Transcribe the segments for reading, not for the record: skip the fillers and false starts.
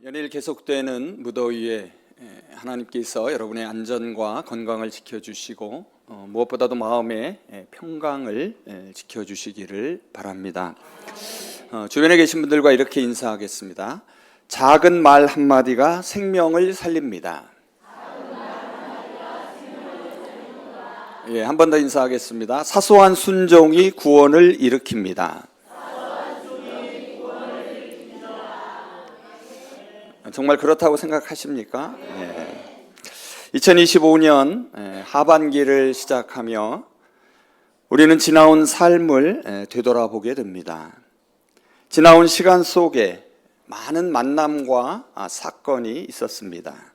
연일 계속되는 무더위에 하나님께서 여러분의 안전과 건강을 지켜주시고 무엇보다도 마음의 평강을 지켜주시기를 바랍니다. 주변에 계신 분들과 이렇게 인사하겠습니다. 작은 말 한마디가 생명을 살립니다. 한 번 더 인사하겠습니다. 사소한 순종이 구원을 일으킵니다. 정말 그렇다고 생각하십니까? 2025년 하반기를 시작하며 우리는 지나온 삶을 되돌아보게 됩니다. 지나온 시간 속에 많은 만남과 사건이 있었습니다.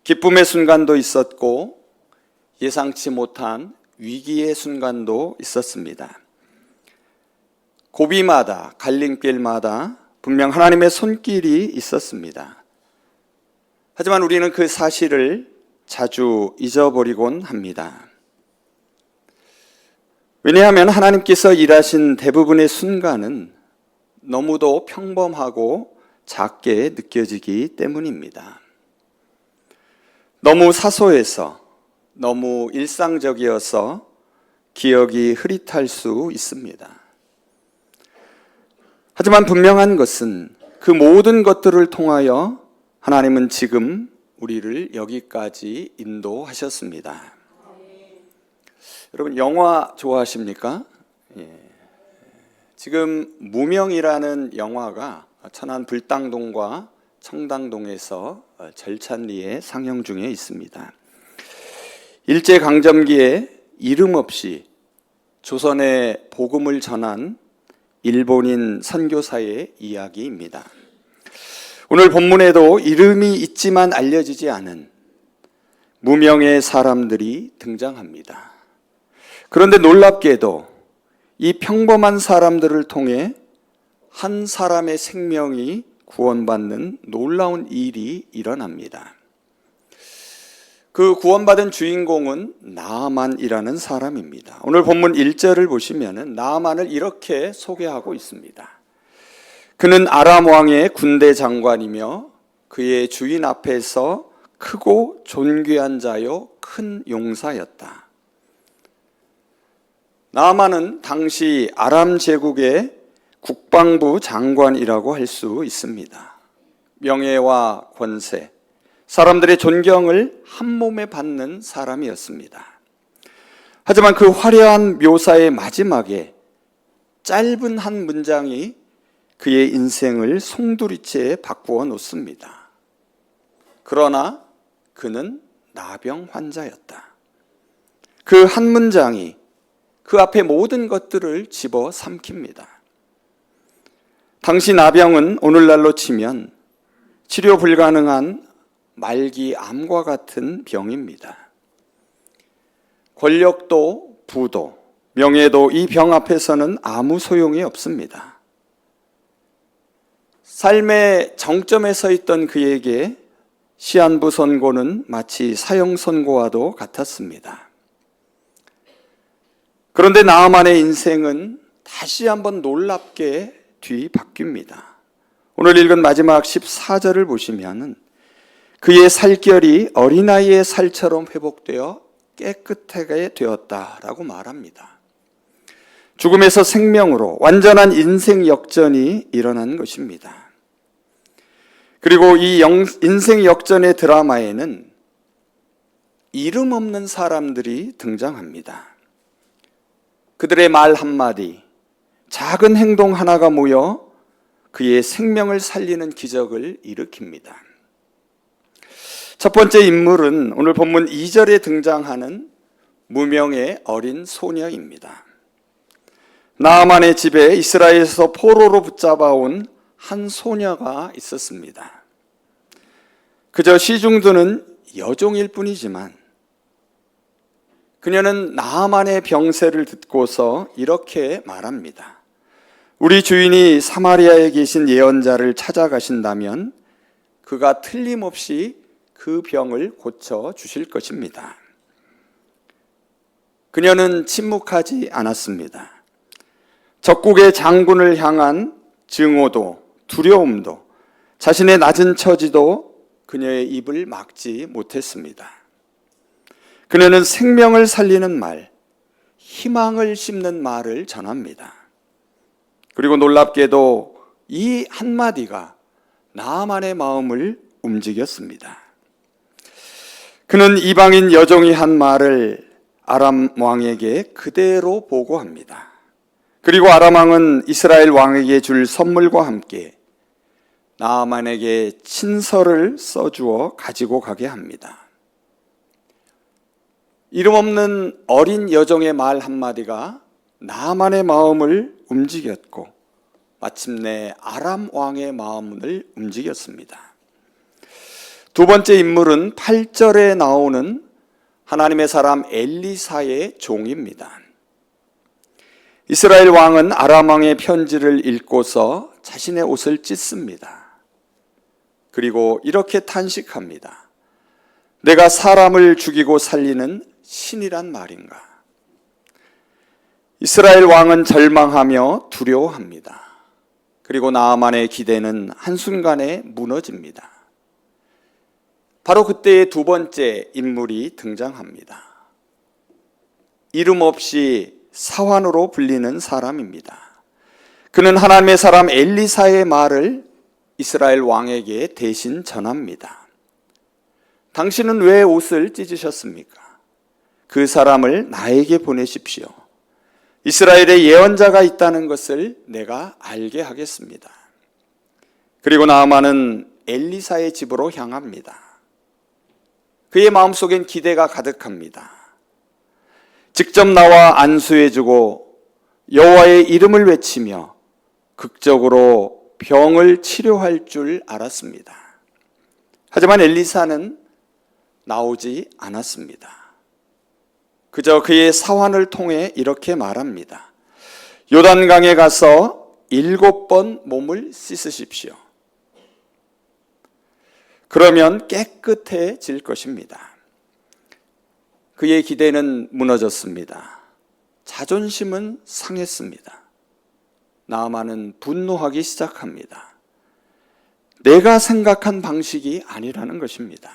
기쁨의 순간도 있었고 예상치 못한 위기의 순간도 있었습니다. 고비마다 갈림길마다 분명 하나님의 손길이 있었습니다. 하지만 우리는 그 사실을 자주 잊어버리곤 합니다. 왜냐하면 하나님께서 일하신 대부분의 순간은 너무도 평범하고 작게 느껴지기 때문입니다. 너무 사소해서, 너무 일상적이어서 기억이 흐릿할 수 있습니다. 하지만 분명한 것은 그 모든 것들을 통하여 하나님은 지금 우리를 여기까지 인도하셨습니다. 여러분, 영화 좋아하십니까? 지금 무명이라는 영화가 천안 불당동과 청당동에서 절찬리에 상영 중에 있습니다. 일제강점기에 이름 없이 조선의 복음을 전한 일본인 선교사의 이야기입니다. 오늘 본문에도 이름이 있지만 알려지지 않은 무명의 사람들이 등장합니다. 그런데 놀랍게도 이 평범한 사람들을 통해 한 사람의 생명이 구원받는 놀라운 일이 일어납니다. 그 구원받은 주인공은 나아만이라는 사람입니다. 오늘 본문 1절을 보시면 나아만을 이렇게 소개하고 있습니다. 그는 아람 왕의 군대 장관이며 그의 주인 앞에서 크고 존귀한 자요 큰 용사였다. 나아만은 당시 아람 제국의 국방부 장관이라고 할 수 있습니다. 명예와 권세, 사람들의 존경을 한 몸에 받는 사람이었습니다. 하지만 그 화려한 묘사의 마지막에 짧은 한 문장이 그의 인생을 송두리째 바꾸어 놓습니다. 그러나 그는 나병 환자였다. 그 한 문장이 그 앞에 모든 것들을 집어 삼킵니다. 당시 나병은 오늘날로 치면 치료 불가능한 말기 암과 같은 병입니다. 권력도 부도 명예도 이 병 앞에서는 아무 소용이 없습니다. 삶의 정점에 서 있던 그에게 시한부 선고는 마치 사형 선고와도 같았습니다. 그런데 나아만의 인생은 다시 한번 놀랍게 뒤바뀝니다. 오늘 읽은 마지막 14절을 보시면 그의 살결이 어린아이의 살처럼 회복되어 깨끗하게 되었다라고 말합니다. 죽음에서 생명으로 완전한 인생 역전이 일어난 것입니다. 그리고 이 인생 역전의 드라마에는 이름 없는 사람들이 등장합니다. 그들의 말 한마디, 작은 행동 하나가 모여 그의 생명을 살리는 기적을 일으킵니다. 첫 번째 인물은 오늘 본문 2절에 등장하는 무명의 어린 소녀입니다. 나아만의 집에 이스라엘에서 포로로 붙잡아온 한 소녀가 있었습니다. 그저 시중드는 여종일 뿐이지만 그녀는 나아만의 병세를 듣고서 이렇게 말합니다. 우리 주인이 사마리아에 계신 예언자를 찾아가신다면 그가 틀림없이 그 병을 고쳐 주실 것입니다. 그녀는 침묵하지 않았습니다. 적국의 장군을 향한 증오도 두려움도 자신의 낮은 처지도 그녀의 입을 막지 못했습니다. 그녀는 생명을 살리는 말, 희망을 심는 말을 전합니다. 그리고 놀랍게도 이 한마디가 나아만의 마음을 움직였습니다. 그는 이방인 여종이 한 말을 아람 왕에게 그대로 보고합니다. 그리고 아람 왕은 이스라엘 왕에게 줄 선물과 함께 나아만에게 친서를 써주어 가지고 가게 합니다. 이름 없는 어린 여종의 말 한마디가 나아만의 마음을 움직였고 마침내 아람 왕의 마음을 움직였습니다. 두 번째 인물은 8절에 나오는 하나님의 사람 엘리사의 종입니다. 이스라엘 왕은 아람 왕의 편지를 읽고서 자신의 옷을 찢습니다. 그리고 이렇게 탄식합니다. 내가 사람을 죽이고 살리는 신이란 말인가? 이스라엘 왕은 절망하며 두려워합니다. 그리고 나아만의 기대는 한순간에 무너집니다. 바로 그때의 두 번째 인물이 등장합니다. 이름 없이 사환으로 불리는 사람입니다. 그는 하나님의 사람 엘리사의 말을 이스라엘 왕에게 대신 전합니다. 당신은 왜 옷을 찢으셨습니까? 그 사람을 나에게 보내십시오. 이스라엘에 예언자가 있다는 것을 내가 알게 하겠습니다. 그리고 나아만은 엘리사의 집으로 향합니다. 그의 마음속엔 기대가 가득합니다. 직접 나와 안수해주고 여호와의 이름을 외치며 극적으로 병을 치료할 줄 알았습니다. 하지만 엘리사는 나오지 않았습니다. 그저 그의 사환을 통해 이렇게 말합니다. 요단강에 가서 7번 몸을 씻으십시오. 그러면 깨끗해질 것입니다. 그의 기대는 무너졌습니다. 자존심은 상했습니다. 나아만은 분노하기 시작합니다. 내가 생각한 방식이 아니라는 것입니다.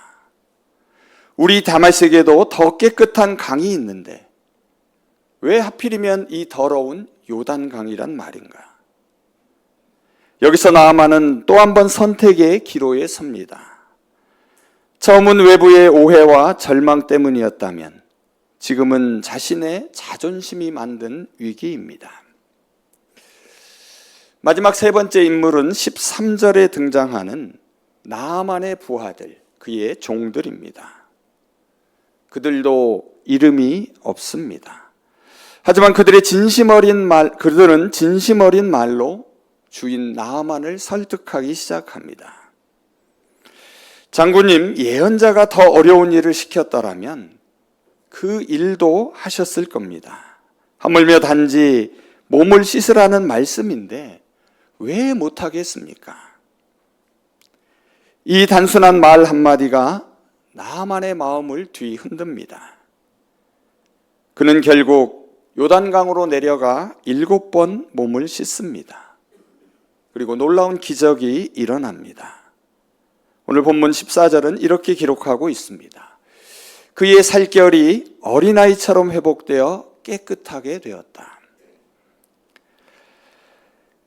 우리 다메섹에도 더 깨끗한 강이 있는데 왜 하필이면 이 더러운 요단강이란 말인가? 여기서 나아만은 또 한 번 선택의 기로에 섭니다. 처음은 외부의 오해와 절망 때문이었다면 지금은 자신의 자존심이 만든 위기입니다. 마지막 세 번째 인물은 13절에 등장하는 나아만의 부하들, 그의 종들입니다. 그들도 이름이 없습니다. 하지만 그들은 진심 어린 말로 주인 나아만을 설득하기 시작합니다. 장군님, 예언자가 더 어려운 일을 시켰더라면 그 일도 하셨을 겁니다. 하물며 단지 몸을 씻으라는 말씀인데 왜 못하겠습니까? 이 단순한 말 한마디가 나아만의 마음을 뒤흔듭니다. 그는 결국 요단강으로 내려가 7번 몸을 씻습니다. 그리고 놀라운 기적이 일어납니다. 오늘 본문 14절은 이렇게 기록하고 있습니다. 그의 살결이 어린아이처럼 회복되어 깨끗하게 되었다.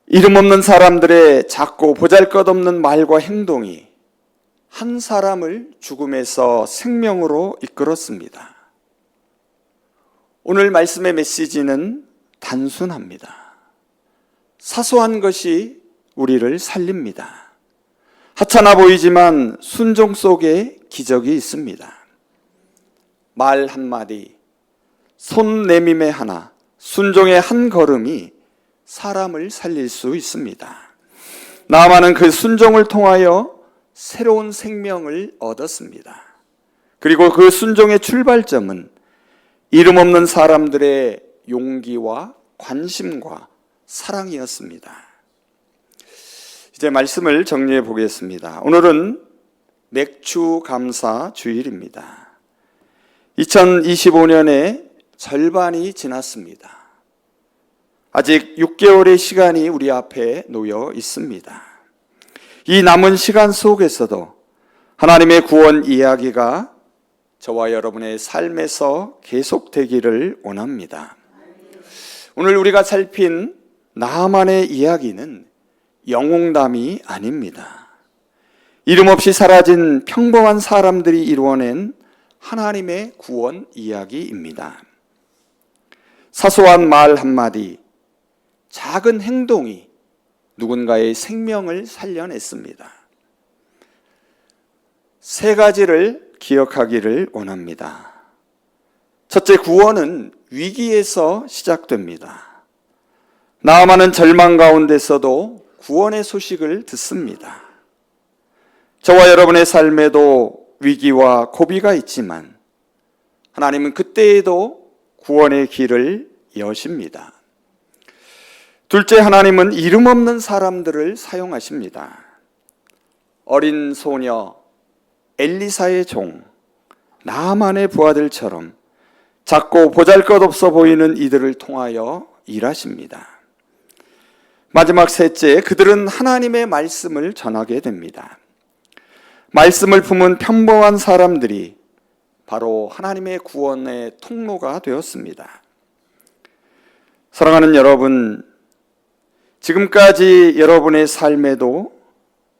이름 없는 사람들의 작고 보잘것없는 말과 행동이 한 사람을 죽음에서 생명으로 이끌었습니다. 오늘 말씀의 메시지는 단순합니다. 사소한 것이 우리를 살립니다. 하찮아 보이지만 순종 속에 기적이 있습니다. 말 한마디, 손 내밈의 하나, 순종의 한 걸음이 사람을 살릴 수 있습니다. 나아만은 그 순종을 통하여 새로운 생명을 얻었습니다. 그리고 그 순종의 출발점은 이름 없는 사람들의 용기와 관심과 사랑이었습니다. 이제 말씀을 정리해 보겠습니다. 오늘은 맥주 감사 주일입니다. 2025년의 절반이 지났습니다. 아직 6개월의 시간이 우리 앞에 놓여 있습니다. 이 남은 시간 속에서도 하나님의 구원 이야기가 저와 여러분의 삶에서 계속되기를 원합니다. 오늘 우리가 살핀 나만의 이야기는 영웅담이 아닙니다. 이름 없이 사라진 평범한 사람들이 이루어낸 하나님의 구원 이야기입니다. 사소한 말 한마디, 작은 행동이 누군가의 생명을 살려냈습니다. 세 가지를 기억하기를 원합니다. 첫째, 구원은 위기에서 시작됩니다. 나아만은 절망 가운데서도 구원의 소식을 듣습니다. 저와 여러분의 삶에도 위기와 고비가 있지만 하나님은 그때에도 구원의 길을 여십니다. 둘째, 하나님은 이름 없는 사람들을 사용하십니다. 어린 소녀, 엘리사의 종, 나아만의 부하들처럼 작고 보잘것없어 보이는 이들을 통하여 일하십니다. 마지막 셋째, 그들은 하나님의 말씀을 전하게 됩니다. 말씀을 품은 평범한 사람들이 바로 하나님의 구원의 통로가 되었습니다. 사랑하는 여러분, 지금까지 여러분의 삶에도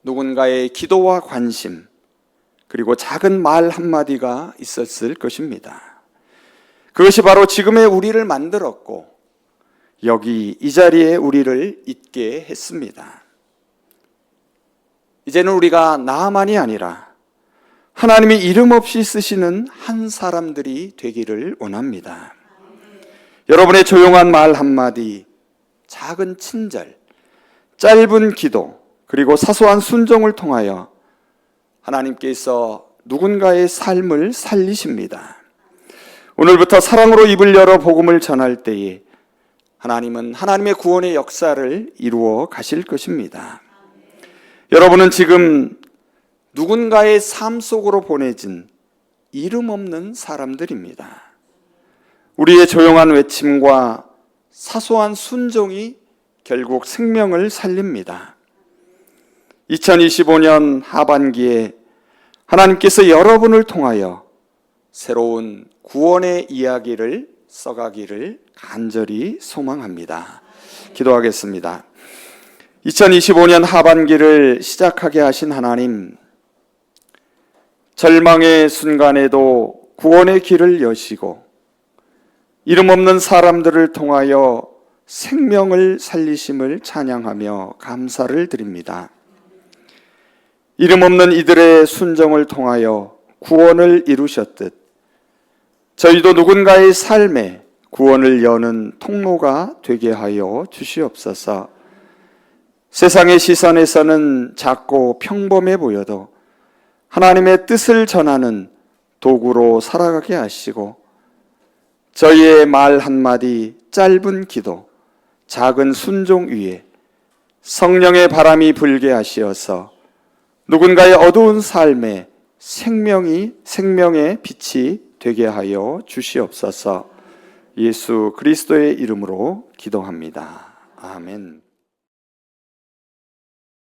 누군가의 기도와 관심, 그리고 작은 말 한마디가 있었을 것입니다. 그것이 바로 지금의 우리를 만들었고 여기 이 자리에 우리를 있게 했습니다. 이제는 우리가 나만이 아니라 하나님이 이름 없이 쓰시는 한 사람들이 되기를 원합니다. 여러분의 조용한 말 한마디, 작은 친절, 짧은 기도, 그리고 사소한 순종을 통하여 하나님께서 누군가의 삶을 살리십니다. 오늘부터 사랑으로 입을 열어 복음을 전할 때에 하나님은 하나님의 구원의 역사를 이루어 가실 것입니다. 여러분은 지금 누군가의 삶 속으로 보내진 이름 없는 사람들입니다. 우리의 조용한 외침과 사소한 순종이 결국 생명을 살립니다. 2025년 하반기에 하나님께서 여러분을 통하여 새로운 구원의 이야기를 써가기를 간절히 소망합니다. 기도하겠습니다. 2025년 하반기를 시작하게 하신 하나님, 절망의 순간에도 구원의 길을 여시고 이름 없는 사람들을 통하여 생명을 살리심을 찬양하며 감사를 드립니다. 이름 없는 이들의 순종을 통하여 구원을 이루셨듯 저희도 누군가의 삶에 구원을 여는 통로가 되게 하여 주시옵소서. 세상의 시선에서는 작고 평범해 보여도 하나님의 뜻을 전하는 도구로 살아가게 하시고 저희의 말 한마디, 짧은 기도, 작은 순종 위에 성령의 바람이 불게 하시어서 누군가의 어두운 삶에 생명의 빛이 되게 하여 주시옵소서. 예수 그리스도의 이름으로 기도합니다. 아멘.